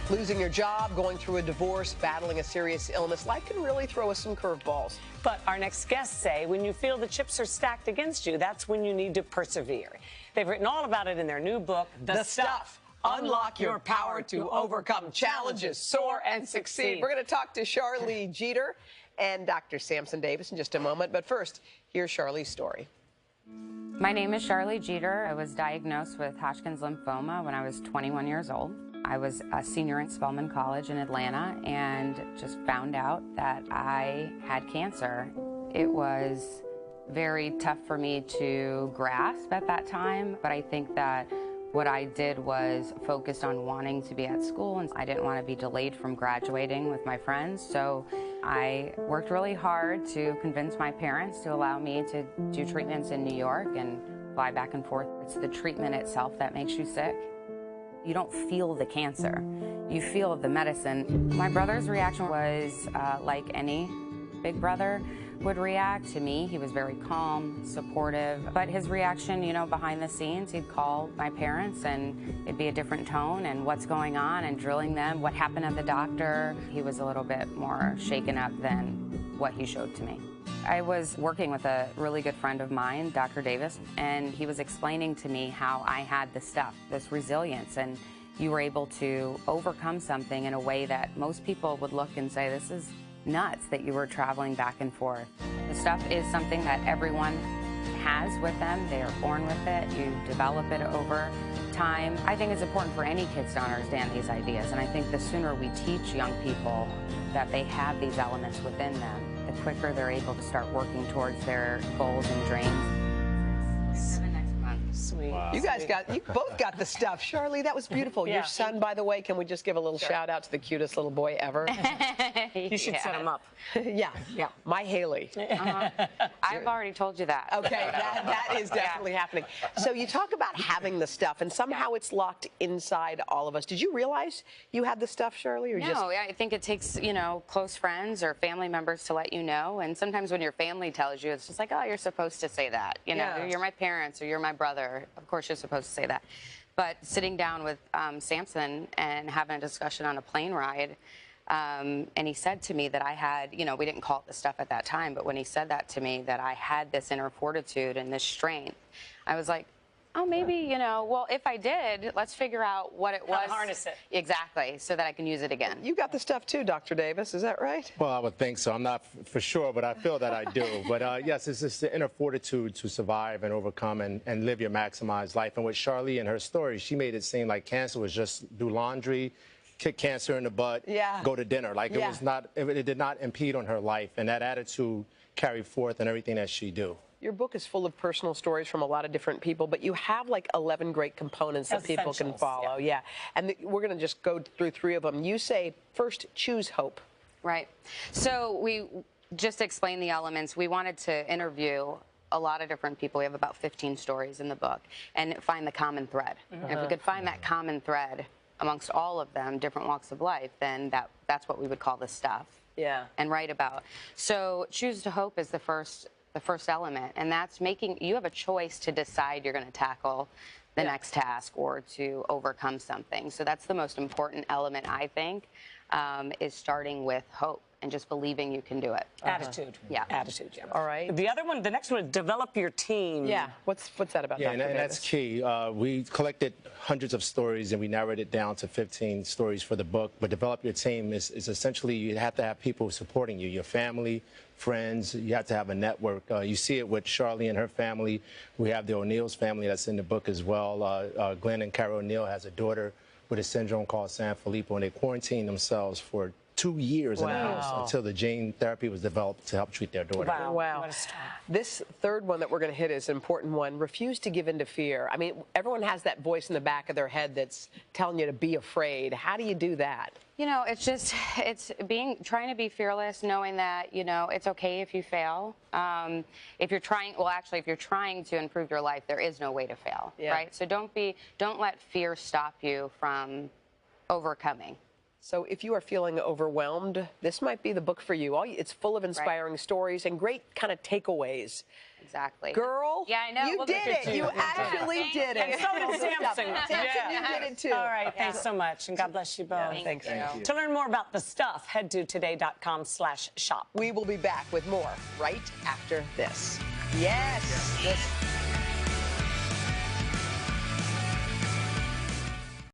Losing your job, going through a divorce, battling a serious illness, life can really throw us some curveballs. But our next guests say when you feel the chips are stacked against you, that's when you need to persevere. They've written all about it in their new book, The Stuff. Unlock your power to overcome challenges, soar, and succeed. We're going to talk to Sharlee Jeter and Dr. Sampson Davis in just a moment. But first, here's Sharlee's story. My name is Sharlee Jeter. I was diagnosed with Hodgkin's lymphoma when I was 21 years old. I was a senior in Spelman College in Atlanta and just found out that I had cancer. It was very tough for me to grasp at that time, but I think that what I did was focused on wanting to be at school, and I didn't want to be delayed from graduating with my friends, so I worked really hard to convince my parents to allow me to do treatments in New York and fly back and forth. It's the treatment itself that makes you sick. You don't feel the cancer, you feel the medicine. My brother's reaction was like any big brother would react to me. He was very calm, supportive, but his reaction, you know, behind the scenes, he'd call my parents and it'd be a different tone and what's going on and drilling them, what happened at the doctor. He was a little bit more shaken up than what he showed to me. I was working with a really good friend of mine, Dr. Davis, and he was explaining to me how I had the stuff, this resilience, and you were able to overcome something in a way that most people would look and say, this is nuts that you were traveling back and forth. The stuff is something that everyone has with them. They are born with it. You develop it over time. I think it's important for any kids to understand these ideas, and I think the sooner we teach young people that they have these elements within them, the quicker they're able to start working towards their goals and dreams. Sweet. Wow. You both got the stuff. Sharlee, that was beautiful. Yeah. Your son, by the way, can we just give a little shout out to the cutest little boy ever? You should set him up. Yeah. My Haley. I've already told you that. Okay, that is definitely happening. So you talk about having the stuff, and somehow it's locked inside all of us. Did you realize you had the stuff, Sharlee? Or no, I think it takes, you know, close friends or family members to let you know. And sometimes when your family tells you, it's just like, oh, you're supposed to say that. You know, you're my parents or you're my brother. Of course, you're supposed to say that. But sitting down with Sampson and having a discussion on a plane ride, and he said to me that I had, you know, we didn't call it the stuff at that time, but when he said that to me, that I had this inner fortitude and this strength, I was like, oh, maybe, you know, well, if I did, let's figure out what it was. How to harness it. Exactly, so that I can use it again. You got the stuff too, Dr. Davis, is that right? Well, I would think so. I'm not for sure, but I feel that I do. But yes, it's just the inner fortitude to survive and overcome and live your maximized life. And with Sharlee and her story, she made it seem like cancer was just do laundry, kick cancer in the butt, go to dinner. Like it was not, it did not impede on her life. And that attitude carried forth in everything that she do. Your book is full of personal stories from a lot of different people, but you have like 11 great components that people can follow. Yeah. And we're going to just go through 3 of them. You say, first, choose hope. Right. So we just explained the elements. We wanted to interview a lot of different people. We have about 15 stories in the book and find the common thread. And if we could find that common thread amongst all of them, different walks of life, then that's what we would call the stuff. Yeah. And write about. So choose to hope is the first element, and that's making you have a choice to decide you're going to tackle the next task or to overcome something. So that's the most important element, I think, is starting with hope and just believing you can do it. Attitude. Yeah. Attitude, yeah. All right. The other one, the next one, develop your team. Yeah. What's that about, Yeah, Dr. and Davis? that's key. We collected hundreds of stories, and we narrowed it down to 15 stories for the book. But develop your team is essentially you have to have people supporting you, your family, friends. You have to have a network. You see it with Sharlee and her family. We have the O'Neill's family that's in the book as well. Glenn and Carol O'Neill has a daughter with a syndrome called Sanfilippo, and they quarantined themselves for 2 years in the house until the gene therapy was developed to help treat their daughter. Wow. This third one that we're going to hit is an important one. Refuse to give in to fear. I mean, everyone has that voice in the back of their head that's telling you to be afraid. How do you do that? You know, it's trying to be fearless, knowing that, you know, it's okay if you fail. If you're trying to improve your life, there is no way to fail, right? So don't let fear stop you from overcoming. So if you are feeling overwhelmed, this might be the book for you. It's full of inspiring stories and great kind of takeaways Exactly. Girl, Yeah, I know. you Well, did look at it. You you. actually did it. And so did Sampson. Sampson, you did it too. All right, thanks so much, and God bless you both. Thanks. Thank you. To learn more about the stuff, head to today.com/shop. We will be back with more right after this. Yes. Listen.